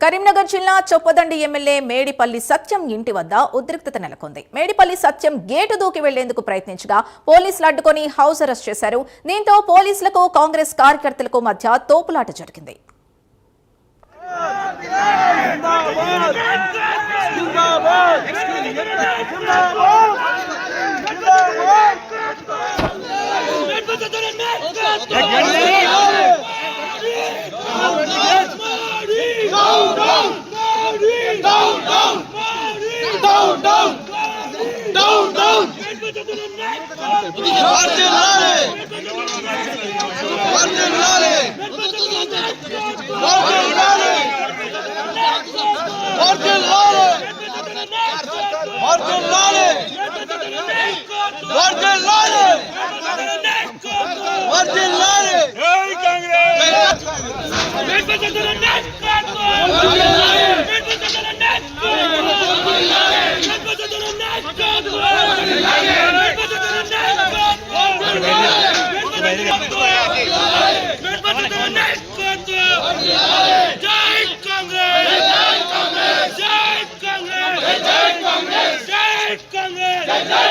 కరీంనగర్ జిల్లా చొప్పదండి ఎమ్మెల్యే మేడిపల్లి సత్యం ఇంటి వద్ద ఉద్రిక్తత నెలకొంది. మేడిపల్లి సత్యం గేటు దూకి వెళ్లేందుకు ప్రయత్నించగా పోలీసులు అడ్డుకొని హౌస్ అరెస్ట్ చేశారు. దీంతో పోలీసులకు కాంగ్రెస్ కార్యకర్తలకు మధ్య తోపులాట జరిగింది. Congress!